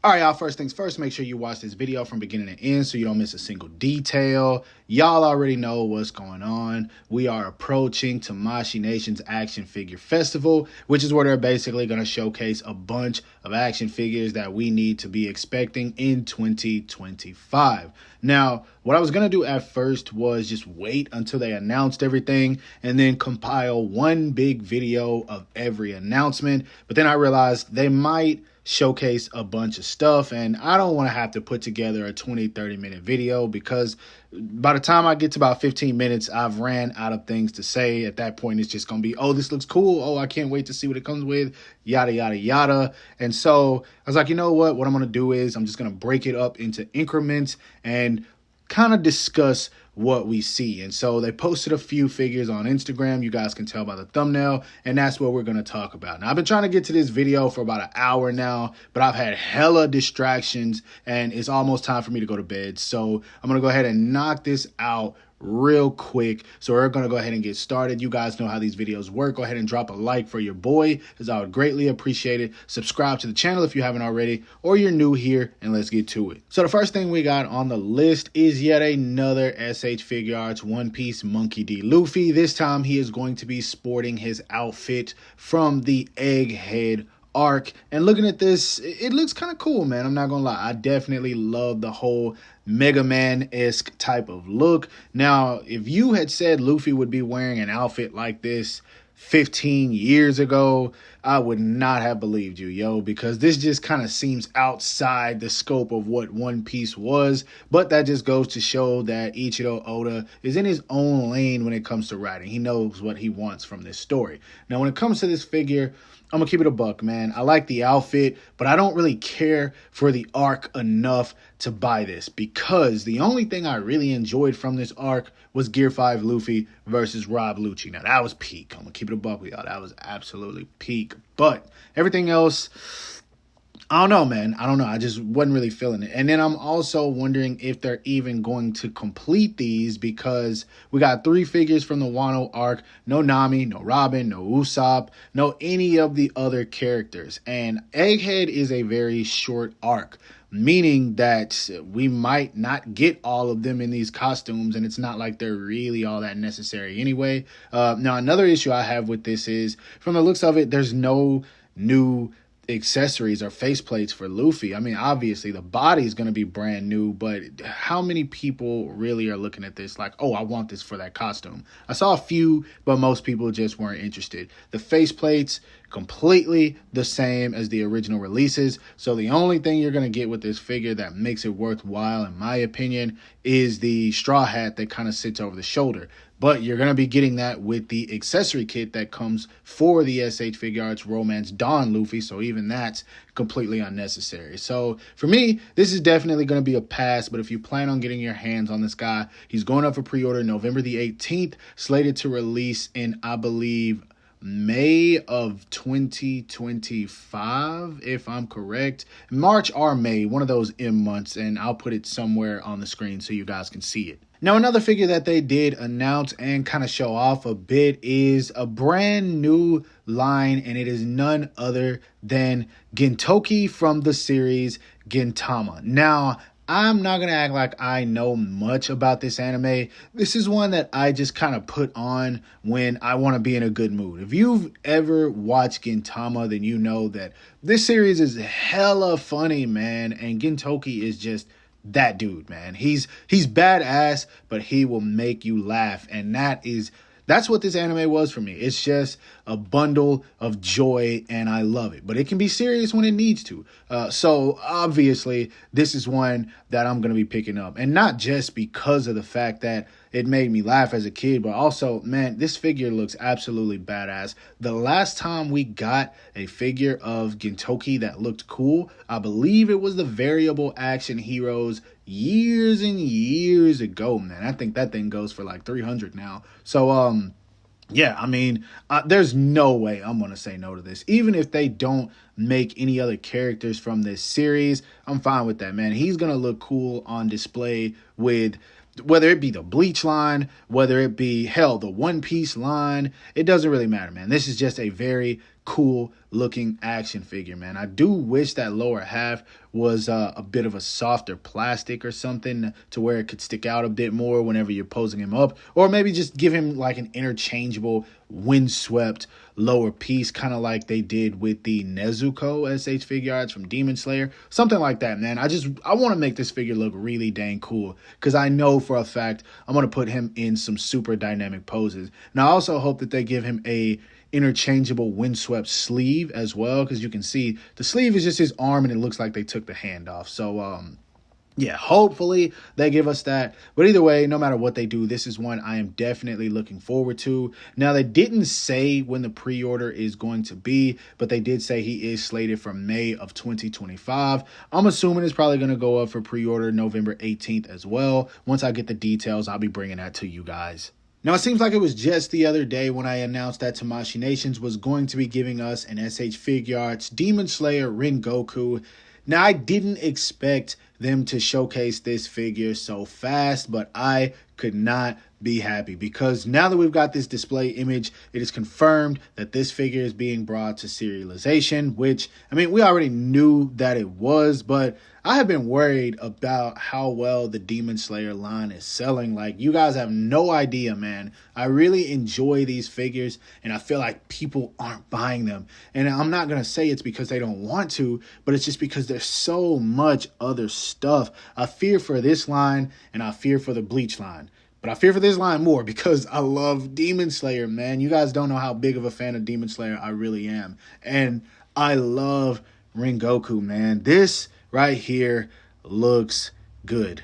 All right, y'all, first things first, make sure you watch this video from beginning to end so you don't miss a single detail. Y'all already know what's going on. We are approaching Tamashii Nation's Action Figure Festival, which is where they're basically going to showcase a bunch of action figures that we need to be expecting in 2025. Now, what I was going to do at first was just wait until they announced everything and then compile one big video of every announcement. But then I realized they might showcase a bunch of stuff, and I don't want to have to put together a 20-30 minute video because by the time I get to about 15 minutes, I've ran out of things to say. At that point, it's just going to be, oh, this looks cool. Oh, I can't wait to see what it comes with, yada, yada, yada. And so I was like, you know what I'm going to do is I'm just going to break it up into increments and kind of discuss what we see. And so they posted a few figures on Instagram. You guys can tell by the thumbnail, and that's what we're going to talk about. Now, I've been trying to get to this video for about an hour now, but I've had hella distractions and it's almost time for me to go to bed. So I'm going to go ahead and knock this out real quick. So we're going to go ahead and get started. You guys know how these videos work. Go ahead and drop a like for your boy, as I would greatly appreciate it. Subscribe to the channel if you haven't already, or you're new here, and let's get to it. So the first thing we got on the list is yet another SH Figuarts One Piece Monkey D. Luffy. This time he is going to be sporting his outfit from the Egghead arc, and looking at this, it looks kind of cool, man. I'm not gonna lie, I definitely love the whole Mega Man-esque type of look. Now, if you had said Luffy would be wearing an outfit like this 15 years ago, I would not have believed you, yo, because this just kind of seems outside the scope of what One Piece was. But that just goes to show that Ichiro Oda is in his own lane when it comes to writing. He knows what he wants from this story. Now, when it comes to this figure, I'm going to keep it a buck, man. I like the outfit, but I don't really care for the arc enough to buy this, because the only thing I really enjoyed from this arc was Gear 5 Luffy versus Rob Lucci. Now, that was peak. I'm going to keep it a buck with y'all. That was absolutely peak. But everything else, I don't know, man. I don't know. I just wasn't really feeling it. And then I'm also wondering if they're even going to complete these, because we got 3 figures from the Wano arc. No Nami, no Robin, no Usopp, no any of the other characters. And Egghead is a very short arc, meaning that we might not get all of them in these costumes, and it's not like they're really all that necessary anyway. Now, another issue I have with this is, from the looks of it, there's no new accessories or faceplates for Luffy. I mean, obviously the body is going to be brand new, but how many people really are looking at this like, oh, I want this for that costume? I saw a few, but most people just weren't interested. The faceplates, completely the same as the original releases. So the only thing you're going to get with this figure that makes it worthwhile, in my opinion, is the straw hat that kind of sits over the shoulder. But you're going to be getting that with the accessory kit that comes for the SH Figuarts Romance Dawn Luffy. So even that's completely unnecessary. So for me, this is definitely going to be a pass. But if you plan on getting your hands on this guy, he's going up for pre-order November the 18th, slated to release in, I believe, May of 2025, if I'm correct. March or May, one of those M months, and I'll put it somewhere on the screen so you guys can see it. Now, another figure that they did announce and kind of show off a bit is a brand new line, and it is none other than Gintoki from the series Gintama. Now, I'm not going to act like I know much about this anime. This is one that I just kind of put on when I want to be in a good mood. If you've ever watched Gintama, then you know that this series is hella funny, man. And Gintoki is just that dude, man. He's badass, but he will make you laugh. And that's what this anime was for me. It's just a bundle of joy, and I love it. But it can be serious when it needs to. So obviously, this is one that I'm going to be picking up. And not just because of the fact that it made me laugh as a kid, but also, man, this figure looks absolutely badass. The last time we got a figure of Gintoki that looked cool, I believe it was the Variable Action Heroes years and years ago, man. I think that thing goes for like 300 now. So, yeah, I mean, there's no way I'm going to say no to this. Even if they don't make any other characters from this series, I'm fine with that, man. He's going to look cool on display with, whether it be the Bleach line, whether it be, hell, the One Piece line. It doesn't really matter, man. This is just a very cool looking action figure, man. I do wish that lower half was a bit of a softer plastic or something to where it could stick out a bit more whenever you're posing him up, or maybe just give him like an interchangeable windswept lower piece, kind of like they did with the Nezuko SH Figuarts from Demon Slayer, something like that, man. I want to make this figure look really dang cool, because I know for a fact I'm going to put him in some super dynamic poses. And I also hope that they give him a interchangeable windswept sleeve as well, because you can see the sleeve is just his arm and it looks like they took the hand off. So yeah, hopefully they give us that. But either way, no matter what they do, this is one I am definitely looking forward to. Now, they didn't say when the pre-order is going to be, but they did say he is slated for May of 2025. I'm assuming it's probably going to go up for pre-order November 18th as well. Once I get the details, I'll be bringing that to you guys. Now, it seems like it was just the other day when I announced that Tamashii Nations was going to be giving us an SH Figuarts Demon Slayer Rengoku. Now, I didn't expect them to showcase this figure so fast, but I could not be happy, because now that we've got this display image, it is confirmed that this figure is being brought to serialization, which, I mean, we already knew that it was, but I have been worried about how well the Demon Slayer line is selling. Like, you guys have no idea, man. I really enjoy these figures, and I feel like people aren't buying them. And I'm not going to say it's because they don't want to, but it's just because there's so much other stuff. I fear for this line, and I fear for the Bleach line. But I fear for this line more because I love Demon Slayer, man. You guys don't know how big of a fan of Demon Slayer I really am. And I love Rengoku, man. This right here looks good.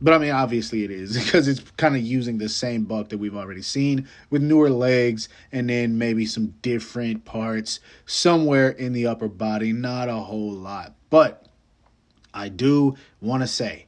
But I mean, obviously it is, because it's kind of using the same buck that we've already seen with newer legs and then maybe some different parts somewhere in the upper body. Not a whole lot. But I do want to say,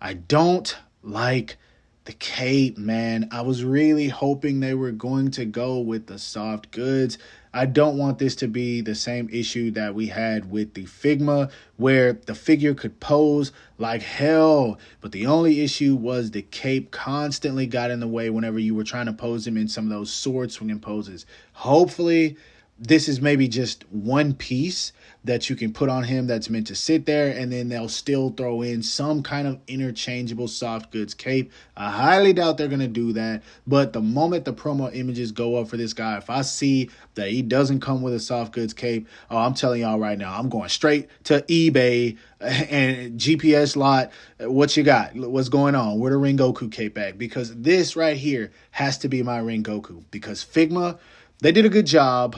I don't like the cape, man. I was really hoping they were going to go with the soft goods. I don't want this to be the same issue that we had with the Figma, where the figure could pose like hell, but the only issue was the cape constantly got in the way whenever you were trying to pose him in some of those sword swinging poses. Hopefully this is maybe just one piece that you can put on him that's meant to sit there, and then they'll still throw in some kind of interchangeable soft goods cape. I highly doubt they're going to do that, but the moment the promo images go up for this guy, if I see that he doesn't come with a soft goods cape, oh, I'm telling y'all right now, I'm going straight to eBay and GPS lot. What you got? What's going on? Where the Rengoku cape at? Because this right here has to be my Rengoku, because Figma, they did a good job,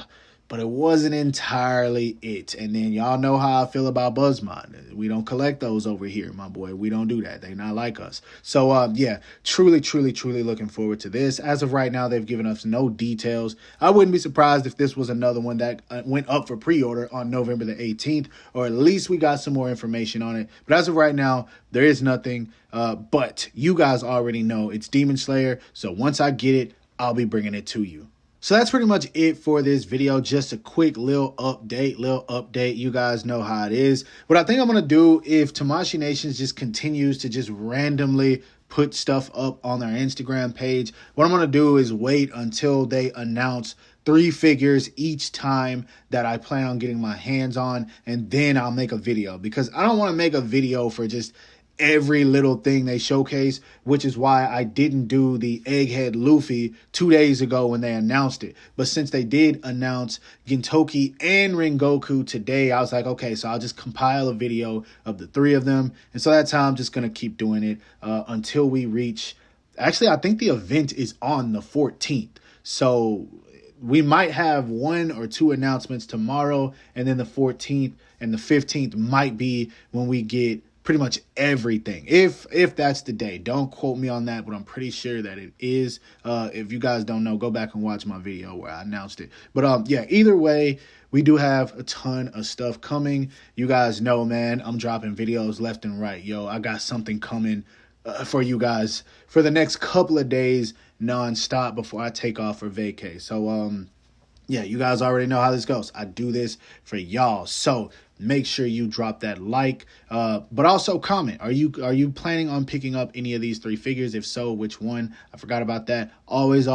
but it wasn't entirely it. And then y'all know how I feel about Buzzmon. We don't collect those over here, my boy. We don't do that. They not like us. So, yeah, truly looking forward to this. As of right now, they've given us no details. I wouldn't be surprised if this was another one that went up for pre-order on November the 18th, or at least we got some more information on it. But as of right now, there is nothing. But you guys already know it's Demon Slayer. So once I get it, I'll be bringing it to you. So that's pretty much it for this video. Just a quick little update. You guys know how it is. What I think I'm going to do, if Tamashii Nations just continues to just randomly put stuff up on their Instagram page, what I'm going to do is wait until they announce 3 figures each time that I plan on getting my hands on, and then I'll make a video, because I don't want to make a video for just every little thing they showcase, which is why I didn't do the Egghead Luffy 2 days ago when they announced it. But since they did announce Gintoki and Rengoku today, I was like, okay, so I'll just compile a video of the 3 of them. And so that's how I'm just going to keep doing it until we reach... Actually, I think the event is on the 14th. So we might have 1 or 2 announcements tomorrow, and then the 14th and the 15th might be when we get pretty much everything, if that's the day. Don't quote me on that, but I'm pretty sure that it is. If you guys don't know, go back and watch my video where I announced it. But yeah, either way, we do have a ton of stuff coming. You guys know, man, I'm dropping videos left and right. Yo, I got something coming for you guys for the next couple of days non-stop before I take off for vacay. So yeah, you guys already know how this goes. I do this for y'all. So make sure you drop that like, but also comment. Are you planning on picking up any of these 3 figures? If so, which one? I forgot about that. Always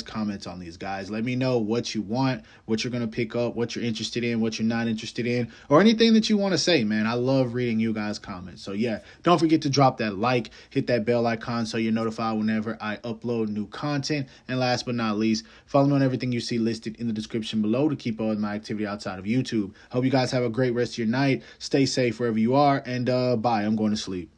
comment on these, guys. Let me know what you want, what you're going to pick up, what you're interested in, what you're not interested in, or anything that you want to say, man. I love reading you guys' comments. So yeah, don't forget to drop that like, hit that bell icon so you're notified whenever I upload new content. And last but not least, follow me on everything you see listed in the description below to keep up with my activity outside of YouTube. Hope you guys have a great rest of your night. Stay safe wherever you are, and bye. I'm going to sleep.